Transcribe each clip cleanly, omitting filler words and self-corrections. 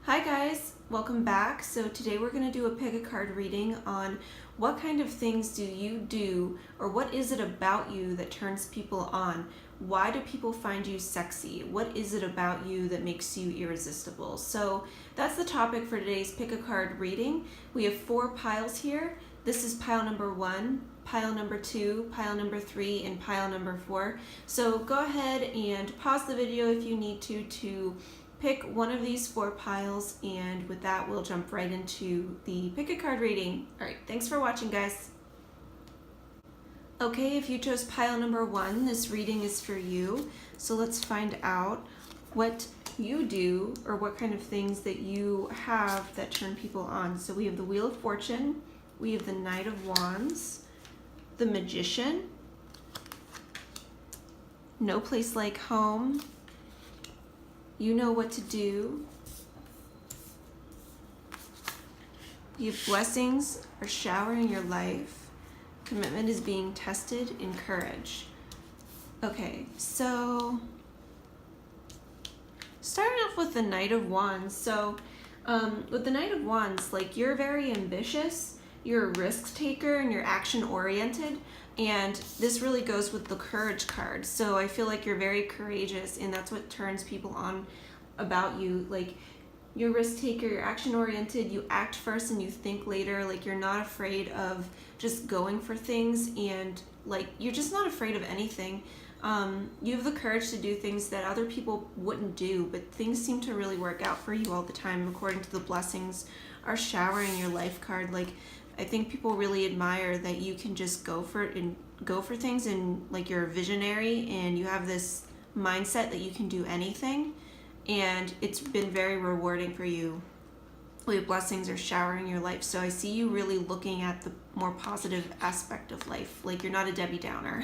Hi guys, welcome back. So today we're going to do a pick a card reading on what kind of things do you do, or what is it about you that turns people on? Why do people find you sexy? What is it about you that makes you irresistible? So that's the topic for today's pick a card reading. We have 4 piles here. This is pile number 1, pile number 2, pile number 3, and pile number 4. So go ahead and pause the video if you need to pick one of these 4 piles, and with that we'll jump right into the pick a card reading. Alright, thanks for watching guys. Okay, if you chose pile number 1, this reading is for you. So let's find out what you do, or what kind of things that you have that turn people on. So we have the Wheel of Fortune, we have the Knight of Wands, the Magician, No Place Like Home, You Know What to Do, you have Blessings are showering your life, Commitment is being tested, and Courage. Okay, so starting off with the Knight of Wands. So with the Knight of Wands, like, you're very ambitious, you're a risk taker, and you're action oriented. And this really goes with the Courage card. So I feel like you're very courageous, and that's what turns people on about you. Like, you're a risk taker, you're action oriented, you act first and you think later. Like, you're not afraid of just going for things, and like, you're just not afraid of anything. You have the courage to do things that other people wouldn't do, but things seem to really work out for you all the time, according to the Blessings are showering your life card. Like, I think people really admire that you can just go for it and go for things, and like, you're a visionary and you have this mindset that you can do anything, and it's been very rewarding for you. The Blessings are showering your life. So I see you really looking at the more positive aspect of life. Like, you're not a Debbie Downer.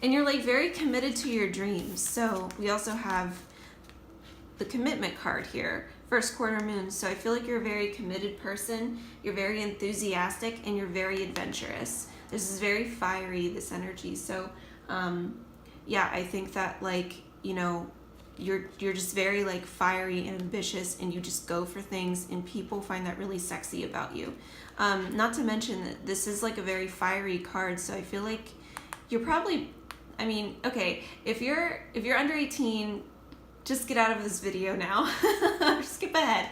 And you're like very committed to your dreams. So we also have the Commitment card here, first quarter moon. So I feel like you're a very committed person, you're very enthusiastic, and you're very adventurous. This is very fiery, this energy. So yeah, I think that, like, you know, you're just very like fiery and ambitious, and you just go for things, and people find that really sexy about you. Not to mention that this is like a very fiery card, so I feel like you're probably, I mean, okay, if you're under 18, just get out of this video now. Skip ahead.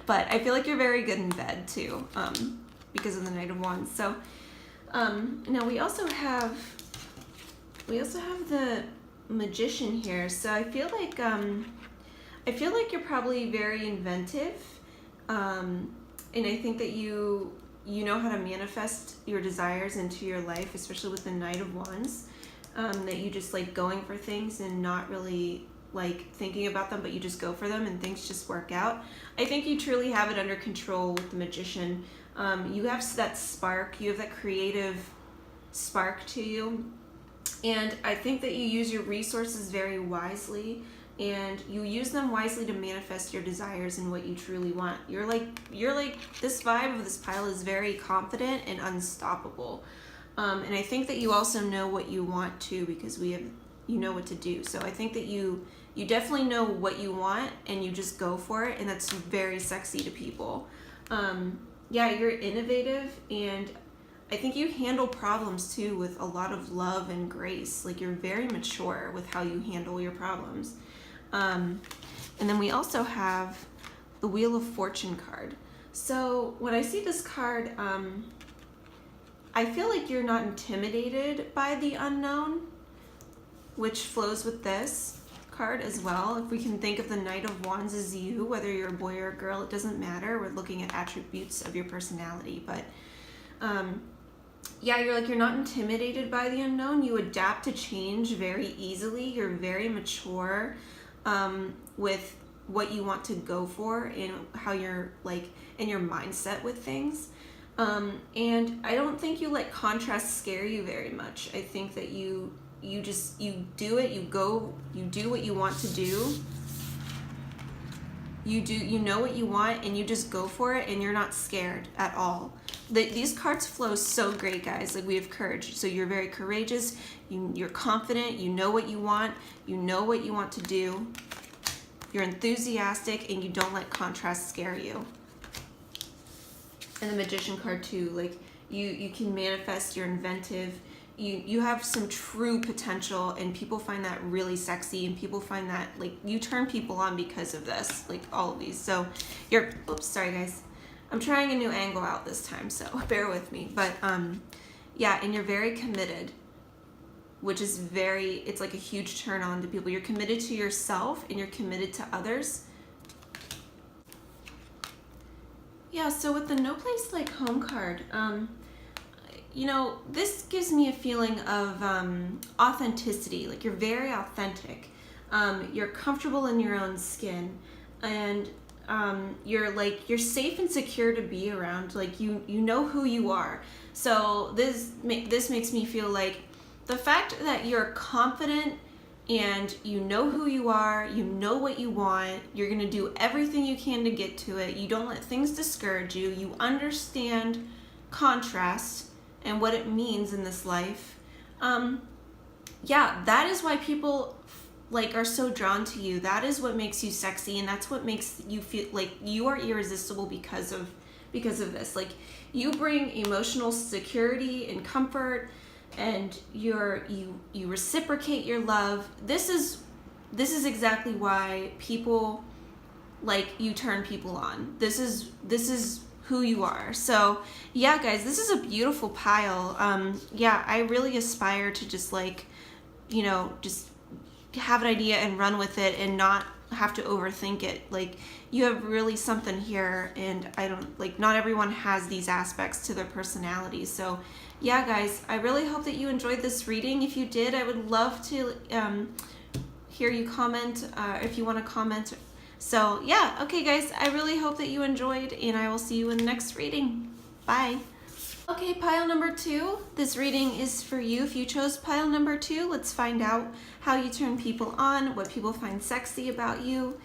But I feel like you're very good in bed too, because of the Knight of Wands. So now we also have the Magician here. So I feel like you're probably very inventive, and I think that you know how to manifest your desires into your life, especially with the Knight of Wands. That you just like going for things and not really like thinking about them, but you just go for them and things just work out. I think you truly have it under control with the Magician. You have that spark, you have that creative spark to you, and I think that you use your resources very wisely, and you use them wisely to manifest your desires and what you truly want. You're like this vibe of this pile is very confident and unstoppable. And I think that you also know what you want too, because you know what to do. So I think that you definitely know what you want, and you just go for it, and that's very sexy to people. Yeah, you're innovative, and I think you handle problems too with a lot of love and grace. Like, you're very mature with how you handle your problems. And then we also have the Wheel of Fortune card. So when I see this card, I feel like you're not intimidated by the unknown, which flows with this card as well. If we can think of the Knight of Wands as you, whether you're a boy or a girl, it doesn't matter. We're looking at attributes of your personality. But yeah, you're not intimidated by the unknown. You adapt to change very easily. You're very mature with what you want to go for, and how you're like in your mindset with things. And I don't think you let contrasts scare you very much. I think that you do it, you do what you want to do. You know what you want, and you just go for it, and you're not scared at all. These cards flow so great, guys. Like, we have courage. So you're very courageous, you're confident, you know what you want to do. You're enthusiastic and you don't let contrast scare you. And the Magician card too, like you can manifest, you're inventive, you have some true potential, and people find that really sexy, and people find that like you turn people on because of this, like all of these. So you're, oops, sorry guys. I'm trying a new angle out this time, so bear with me. But yeah, and you're very committed, which is it's like a huge turn on to people. You're committed to yourself and you're committed to others. Yeah, so with the No Place Like Home card, you know, this gives me a feeling of authenticity. Like you're very authentic. You're comfortable in your own skin, and you're safe and secure to be around. Like you know who you are. So this makes me feel like the fact that you're confident and you know who you are, you know what you want, you're gonna do everything you can to get to it, you don't let things discourage you, you understand contrast and what it means in this life. Yeah, that is why people like are so drawn to you. That is what makes you sexy, and that's what makes you feel like you are irresistible because of this. Like you bring emotional security and comfort, and you reciprocate your love. This is exactly why people like you turn people on. This is who you are. So yeah guys, this is a beautiful pile. Yeah, I really aspire to just like, you know, just have an idea and run with it and not have to overthink it. Like you have really something here, and I don't like, not everyone has these aspects to their personality. So yeah guys, I really hope that you enjoyed this reading. If you did, I would love to hear you comment if you want to comment. So yeah, okay guys, I really hope that you enjoyed, and I will see you in the next reading. Bye. Okay, pile number 2. This reading is for you. If you chose pile number 2, let's find out how you turn people on, what people find sexy about you,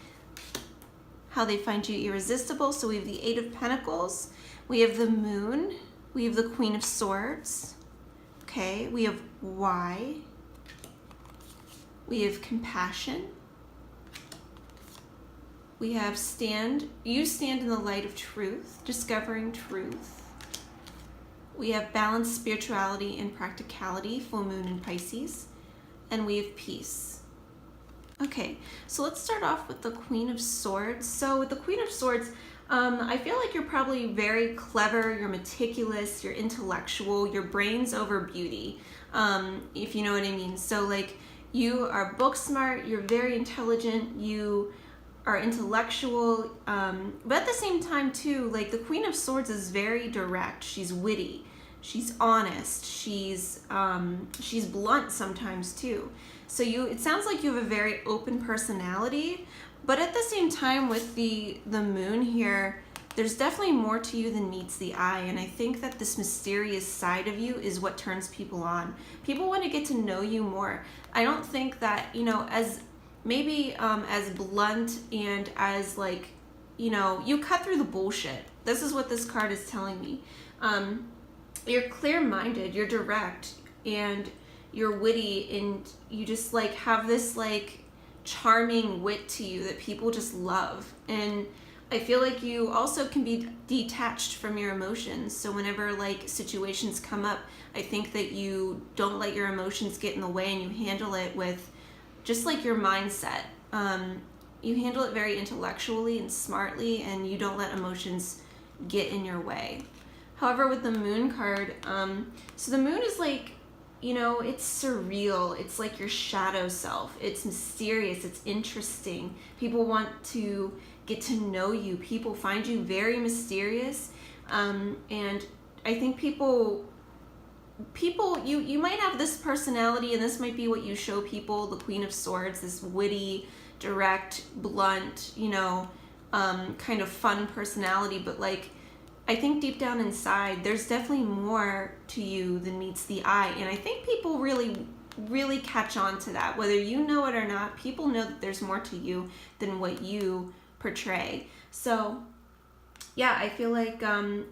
how they find you irresistible. So we have the 8 of Pentacles, we have the Moon, we have the Queen of Swords, okay, we have Why, we have Compassion, we have you stand in the light of truth, discovering truth. We have Balance, Spirituality, and Practicality, Full Moon in Pisces, and we have Peace. Okay, so let's start off with the Queen of Swords. So with the Queen of Swords, I feel like you're probably very clever, you're meticulous, you're intellectual, your brain's over beauty, if you know what I mean. So like you are book smart, you're very intelligent, you are intellectual, but at the same time too, like the Queen of Swords is very direct, she's witty, she's honest, she's blunt sometimes too. So it sounds like you have a very open personality, but at the same time with the Moon here, there's definitely more to you than meets the eye, and I think that this mysterious side of you is what turns people on. People want to get to know you more. I don't think that, you know, as blunt and as like, you know, you cut through the bullshit. This is what this card is telling me. You're clear-minded, you're direct, and you're witty, and you just like have this like charming wit to you that people just love. And I feel like you also can be detached from your emotions. So whenever like situations come up, I think that you don't let your emotions get in the way, and you handle it with just like your mindset. You handle it very intellectually and smartly, and you don't let emotions get in your way. However, with the Moon card, so the Moon is like, you know, it's surreal. It's like your shadow self. It's mysterious. It's interesting. People want to get to know you. People find you very mysterious. And I think people, you might have this personality, and this might be what you show people, the Queen of Swords, this witty, direct, blunt, you know, kind of fun personality, but like, I think deep down inside, there's definitely more to you than meets the eye, and I think people really catch on to that. Whether you know it or not, people know that there's more to you than what you portray. So yeah, I feel like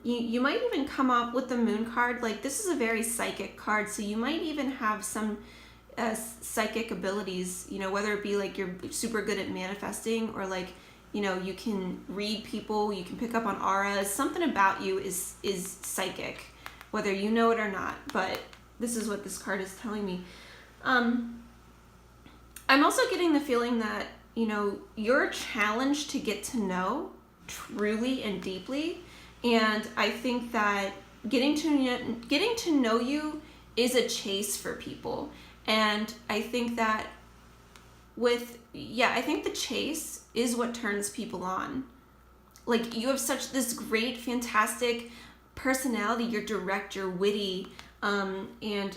you might even come up with the Moon card, like this is a very psychic card, so you might even have some psychic abilities, you know, whether it be like you're super good at manifesting, or like, you know, you can read people, you can pick up on auras. Something about you is psychic, whether you know it or not. But this is what this card is telling me. I'm also getting the feeling that, you know, you're challenged to get to know truly and deeply. And I think that getting to know you is a chase for people. And I think that I think the chase is what turns people on. Like, you have such this great, fantastic personality. You're direct, you're witty, and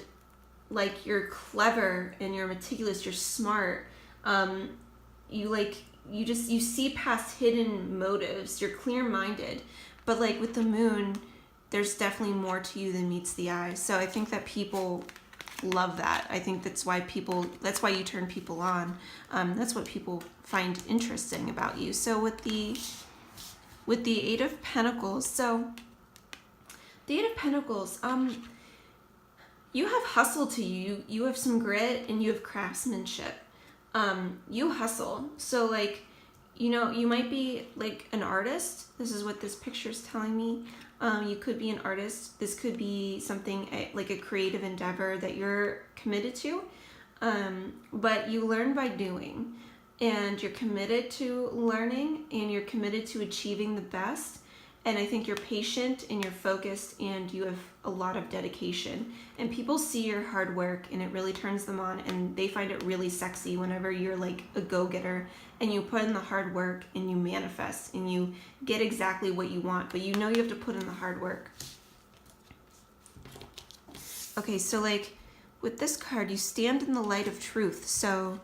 like, you're clever and you're meticulous, you're smart. You see past hidden motives. You're clear-minded. But like with the moon, there's definitely more to you than meets the eye. So I think that people love that. I think that's why you turn people on. That's what people find interesting about you. So with the Eight of Pentacles, so the Eight of Pentacles, you have hustle to you. You have some grit and you have craftsmanship. You hustle. So like, you know, you might be like an artist. This is what this picture is telling me. You could be an artist. This could be something like a creative endeavor that you're committed to. But you learn by doing, and you're committed to learning, and you're committed to achieving the best. And I think you're patient and you're focused and you have a lot of dedication. And people see your hard work and it really turns them on, and they find it really sexy whenever you're like a go-getter and you put in the hard work and you manifest and you get exactly what you want, but you know you have to put in the hard work. Okay, so like with this card, you stand in the light of truth. So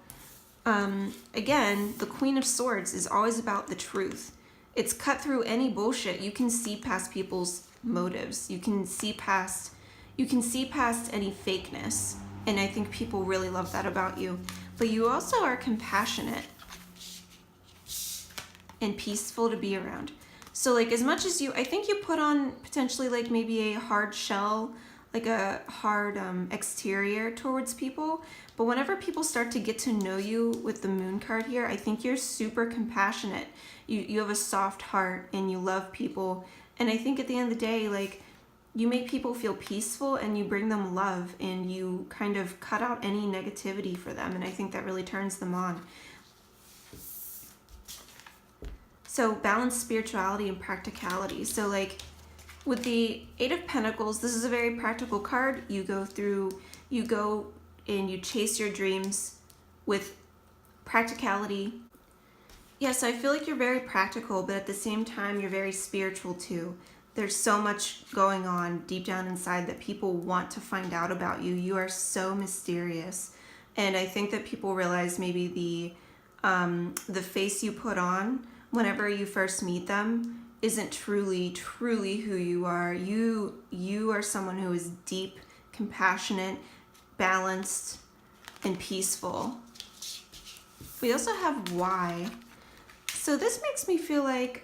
again, the Queen of Swords is always about the truth. It's cut through any bullshit. You can see past people's motives. You can see past any fakeness. And I think people really love that about you. But you also are compassionate and peaceful to be around. So like, as much as I think you put on potentially like maybe a hard shell, like a hard exterior towards people. But whenever people start to get to know you with the Moon card here, I think you're super compassionate. You have a soft heart and you love people. And I think at the end of the day, like, you make people feel peaceful and you bring them love and you kind of cut out any negativity for them. And I think that really turns them on. So balance spirituality and practicality. So like with the Eight of Pentacles, this is a very practical card. You go and you chase your dreams with practicality. Yes, I feel like you're very practical, but at the same time, you're very spiritual too. There's so much going on deep down inside that people want to find out about you. You are so mysterious. And I think that people realize maybe the face you put on whenever you first meet them isn't truly who you are. You are someone who is deep, compassionate, balanced, and peaceful. We also have why. So this makes me feel like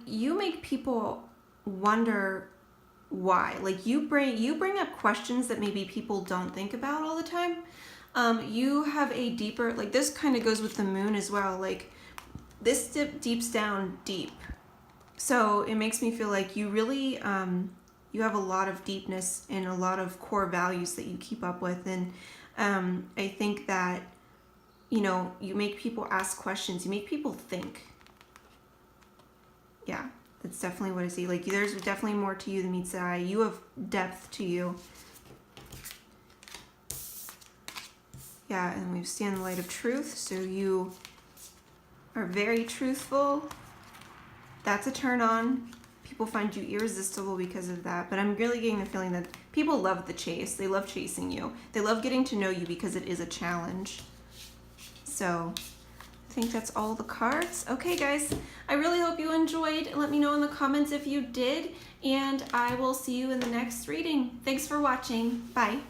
you make people wonder why. Like you bring up questions that maybe people don't think about all the time. You have a deeper, like this kind of goes with the Moon as well. Like this deeps down deep. So it makes me feel like you really, you have a lot of deepness and a lot of core values that you keep up with. And I think that, you know, you make people ask questions. You make people think. Yeah, that's definitely what I see. Like, there's definitely more to you than meets the eye. You have depth to you. Yeah, and we stand in the light of truth. So you are very truthful. That's a turn on. People find you irresistible because of that. But I'm really getting the feeling that people love the chase. They love chasing you. They love getting to know you because it is a challenge. So I think that's all the cards. Okay, guys, I really hope you enjoyed. Let me know in the comments if you did, and I will see you in the next reading. Thanks for watching. Bye.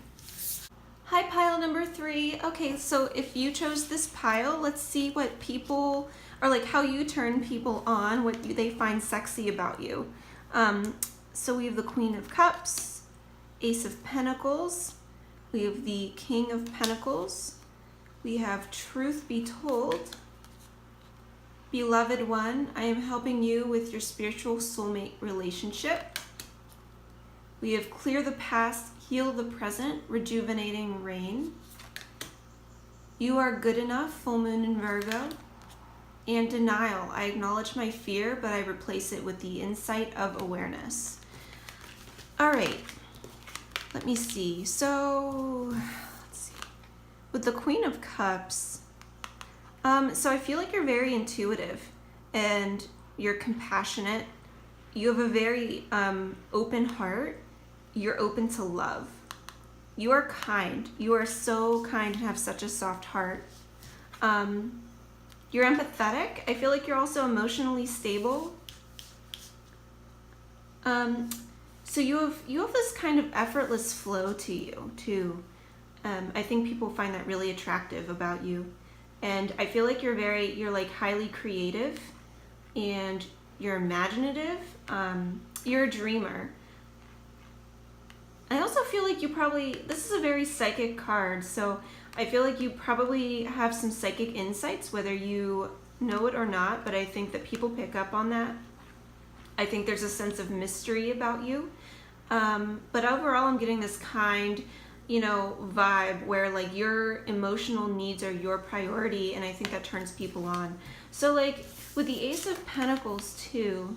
Hi, pile number 3. Okay, so if you chose this pile, let's see what people, or like how you turn people on, what they find sexy about you. So we have the Queen of Cups, Ace of Pentacles, We have the King of Pentacles. We have Truth Be Told. Beloved one, I am helping you with your spiritual soulmate relationship. We have Clear the Past, Heal the Present, Rejuvenating Rain. You are good enough, Full Moon in Virgo. And Denial, I acknowledge my fear, but I replace it with the insight of awareness. All right, let me see. So, let's see. With the Queen of Cups, so I feel like you're very intuitive and you're compassionate. You have a very open heart. You're open to love. You are kind. You are so kind and have such a soft heart. You're empathetic. I feel like you're also emotionally stable. So you have this kind of effortless flow to you too. I think people find that really attractive about you. And I feel like you're like highly creative and you're imaginative. You're a dreamer. I also feel like this is a very psychic card, so I feel like you probably have some psychic insights, whether you know it or not, but I think that people pick up on that. I think there's a sense of mystery about you. But overall, I'm getting this kind, vibe where like your emotional needs are your priority, and I think that turns people on. So like with the Ace of Pentacles too,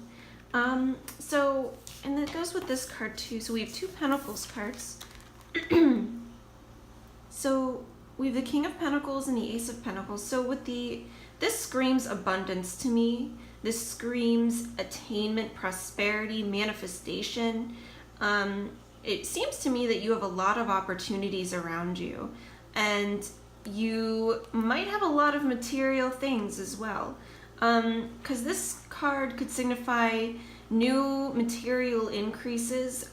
and that goes with this card too. So we have two Pentacles cards. So we have the King of Pentacles and the Ace of Pentacles. So with this screams abundance to me. This screams attainment, prosperity, manifestation. It seems to me that you have a lot of opportunities around you, and you might have a lot of material things as well. Because this card could signify new material increases.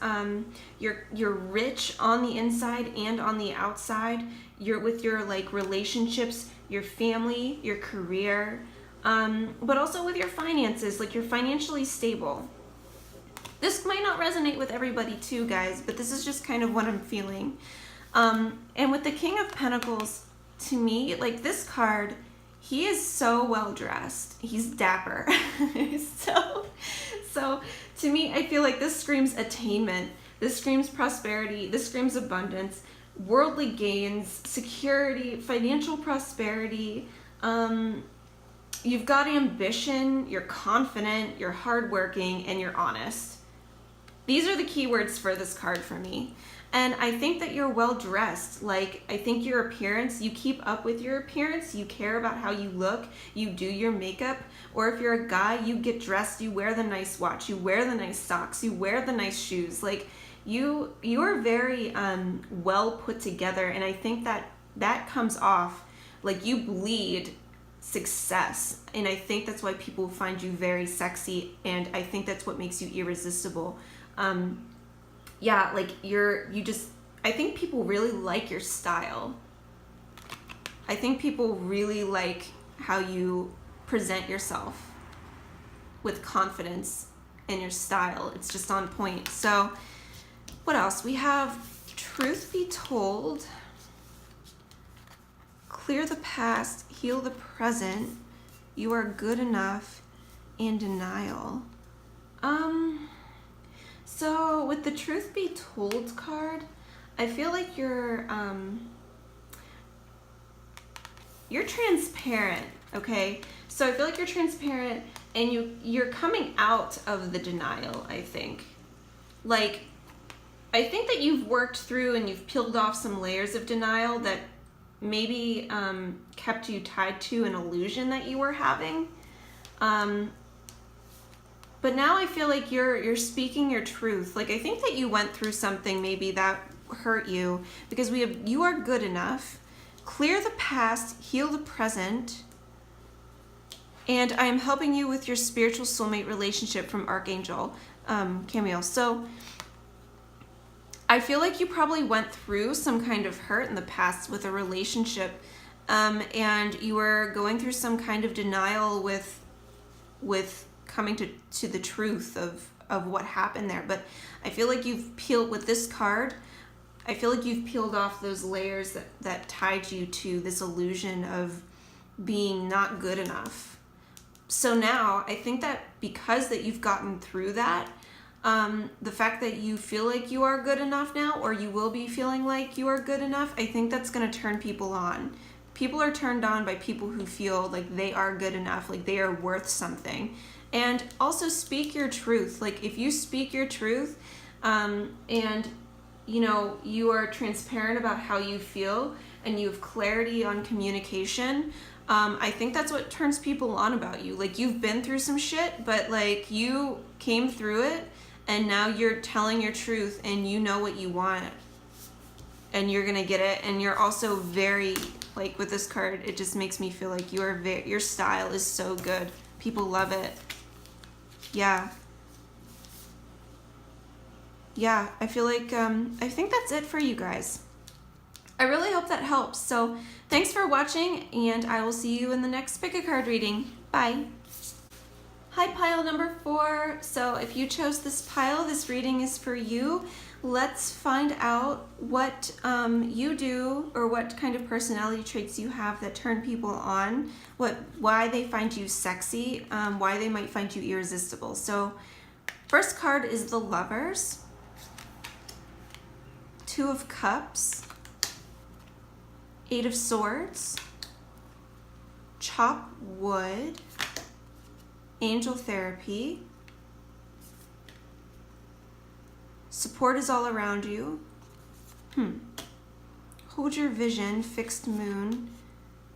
You're rich on the inside and on the outside. You're with your like relationships, your family, your career, but also with your finances. Like you're financially stable. This might not resonate with everybody too, guys, but this is just kind of what I'm feeling. And with the King of Pentacles, to me, like this card, he is so well dressed. He's dapper. So to me, I feel like this screams attainment. This screams prosperity. This screams abundance, worldly gains, security, financial prosperity. You've got ambition, you're confident, you're hardworking, and you're honest. These are the keywords for this card for me. And I think that you're well dressed. Like, I think your appearance, you keep up with your appearance, you care about how you look, you do your makeup, or if you're a guy, you get dressed, you wear the nice watch, you wear the nice socks, you wear the nice shoes. Like, you are very well put together, and I think that comes off, like you bleed success, and I think that's why people find you very sexy, and I think that's what makes you irresistible. Yeah, like I think people really like your style. I think people really like how you present yourself with confidence and your style. It's just on point. So what else? We have Truth Be Told, Clear the Past, Heal the Present, You Are Good Enough, and Denial. So with the Truth Be Told card, I feel like you're transparent, okay? So I feel like you're transparent and you're coming out of the denial, I think. Like, I think that you've worked through and you've peeled off some layers of denial that maybe kept you tied to an illusion that you were having. But now I feel like you're speaking your truth. Like, I think that you went through something maybe that hurt you, because we have You Are Good Enough, Clear the Past, Heal the Present, and I am helping you with your spiritual soulmate relationship from Archangel Camille. So I feel like you probably went through some kind of hurt in the past with a relationship, and you were going through some kind of denial with coming to the truth of what happened there. But I feel like you've peeled with this card. I feel like you've peeled off those layers that tied you to this illusion of being not good enough. So now I think that because that you've gotten through that, the fact that you feel like you are good enough now, or you will be feeling like you are good enough, I think that's going to turn people on. People are turned on by people who feel like they are good enough, like they are worth something. And also speak your truth. Like if you speak your truth, and you know, you are transparent about how you feel and you have clarity on communication, I think that's what turns people on about you. Like you've been through some shit, but like you came through it and now you're telling your truth and you know what you want and you're gonna get it. And you're also very, like with this card, it just makes me feel like your style is so good. People love it. Yeah. Yeah, I feel like, I think that's it for you guys. I really hope that helps. So thanks for watching, and I will see you in the next pick a card reading. Bye. Hi, pile number 4. So if you chose this pile, this reading is for you. Let's find out what you do, or what kind of personality traits you have that turn people on, why they find you sexy, why they might find you irresistible. So first card is the Lovers, 2 of Cups, 8 of Swords, Chop Wood, Angel Therapy, Support is all around you, Hold your Vision, Fixed Moon,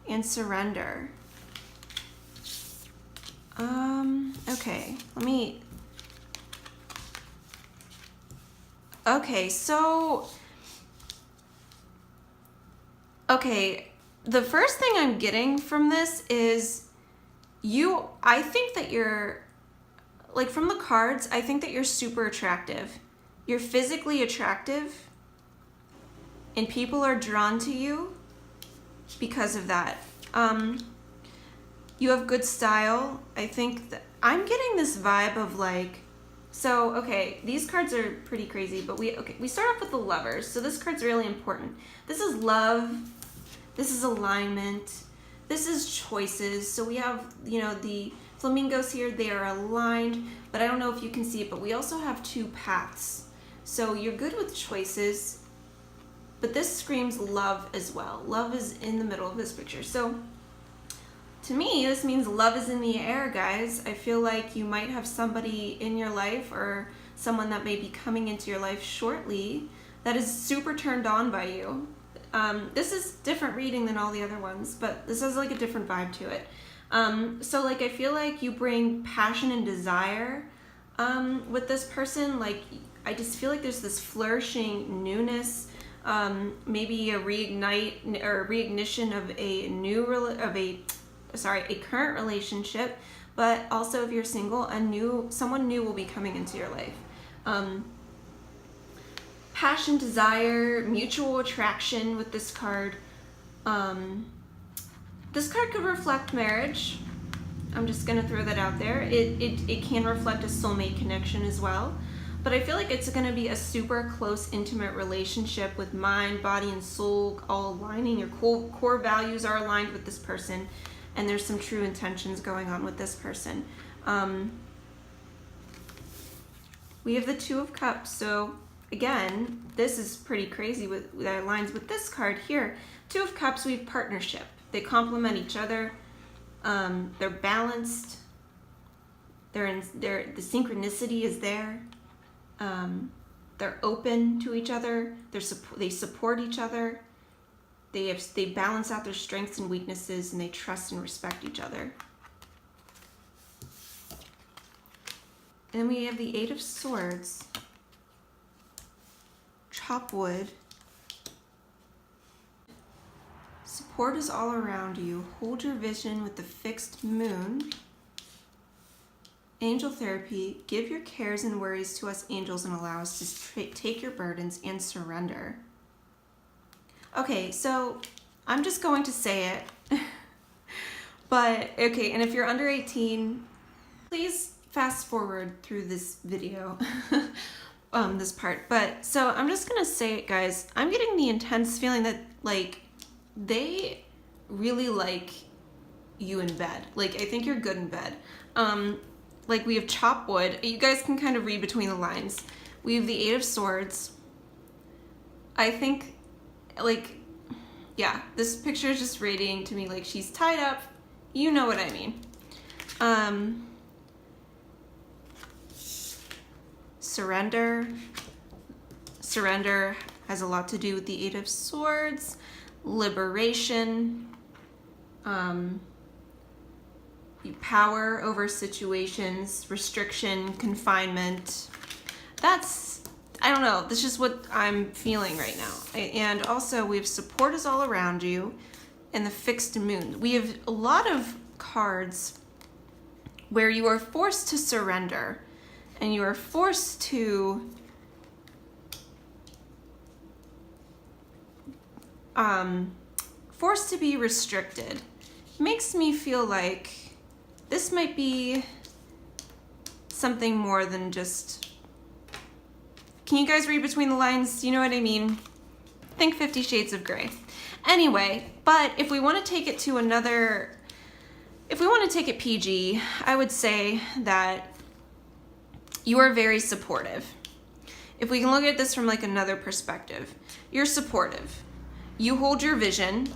and Surrender. Okay, okay, the first thing I'm getting from this is I think that you're, like from the cards, I think that you're super attractive. You're physically attractive, and people are drawn to you because of that. You have good style. I think that I'm getting this vibe of like, so, okay, these cards are pretty crazy, but we start off with the Lovers. So this card's really important. This is love. This is alignment. This is choices. So we have, you know, the flamingos here, they are aligned, but I don't know if you can see it, but we also have 2 paths. So you're good with choices, but this screams love as well. Love is in the middle of this picture. So to me, this means love is in the air, guys. I feel like you might have somebody in your life, or someone that may be coming into your life shortly, that is super turned on by you. This is different reading than all the other ones, but this has like a different vibe to it. So like I feel like you bring passion and desire with this person. Like I just feel like there's this flourishing newness, maybe a reignition of a current relationship, but also if you're single, someone new will be coming into your life. Passion, desire, mutual attraction with this card. This card could reflect marriage. I'm just gonna throw that out there. It can reflect a soulmate connection as well, but I feel like it's gonna be a super close, intimate relationship with mind, body, and soul all aligning. Your core values are aligned with this person, and there's some true intentions going on with this person. We have the 2 of Cups, so again, this is pretty crazy that aligns with this card here. 2 of Cups, we have partnership. They complement each other. They're balanced. The synchronicity is there. They're open to each other. They support each other. They balance out their strengths and weaknesses, and they trust and respect each other. And then we have the 8 of Swords, Chop Wood, Support is all around you, Hold your Vision with the Fixed Moon, Angel Therapy, Give your cares and worries to us angels and allow us to take your burdens, and Surrender. Okay, so I'm just going to say it, but okay, and if you're under 18, please fast forward through this video. this part. But so I'm just gonna say it, guys. I'm getting the intense feeling that like they really like you in bed. Like I think you're good in bed. Like we have chop wood. You guys can kind of read between the lines. We have the Eight of Swords. I think, like, yeah, this picture is just radiating to me like she's tied up. You know what I mean. Surrender. Surrender has a lot to do with the Eight of Swords. Liberation. Power over situations. Restriction. Confinement. That's, I don't know, this is just what I'm feeling right now. And also we have support is all around you and the fixed moon. We have a lot of cards where you are forced to surrender and you are forced to be restricted. Makes me feel like this might be something more than just, can you guys read between the lines? You know what I mean? Think 50 Shades of Grey. Anyway, but if we want to take it to another, if we want to take it PG, I would say that you are very supportive. If we can look at this from like another perspective, you're supportive. You hold your vision.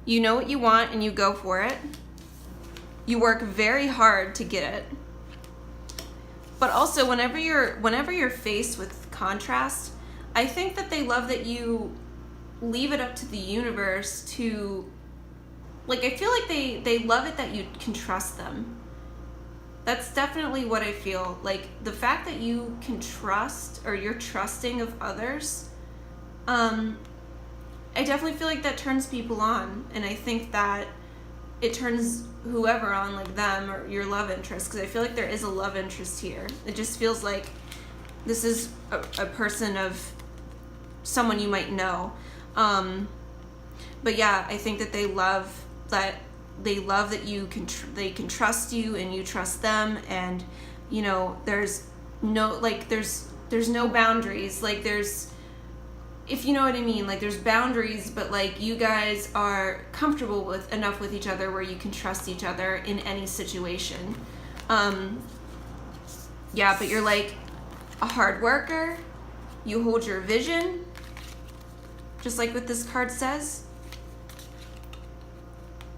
You know what you want and you go for it. You work very hard to get it. But also whenever you're faced with contrast, I think that they love that you leave it up to the universe to, like, I feel like they love it that you can trust them. That's definitely what I feel. Like the fact that you can trust, or you're trusting of others, I definitely feel like that turns people on. And I think that it turns whoever on, like them or your love interest, because I feel like there is a love interest here. It just feels like this is a person of someone you might know. But yeah, I think that they love that you can they can trust you and you trust them, and you know there's no boundaries. Like there's, if you know what I mean, like there's boundaries, but like you guys are comfortable with enough with each other where you can trust each other in any situation. Yeah, but you're like a hard worker. You hold your vision, just like what this card says.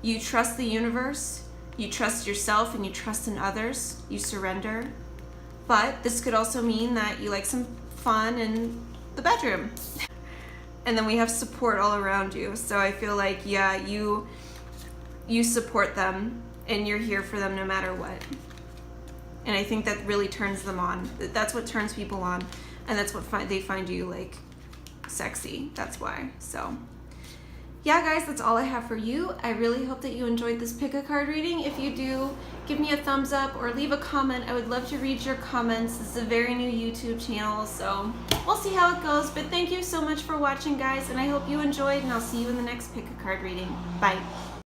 You trust the universe, you trust yourself, and you trust in others. You surrender. But this could also mean that you like some fun in the bedroom. And then we have support all around you. So I feel like, yeah, you support them and you're here for them no matter what. And I think that really turns them on. That's what turns people on. And that's what they find you like sexy. That's why. So yeah, guys, that's all I have for you. I really hope that you enjoyed this pick a card reading. If you do, give me a thumbs up or leave a comment. I would love to read your comments. This is a very new YouTube channel, so we'll see how it goes. But thank you so much for watching, guys, and I hope you enjoyed, and I'll see you in the next pick a card reading. Bye.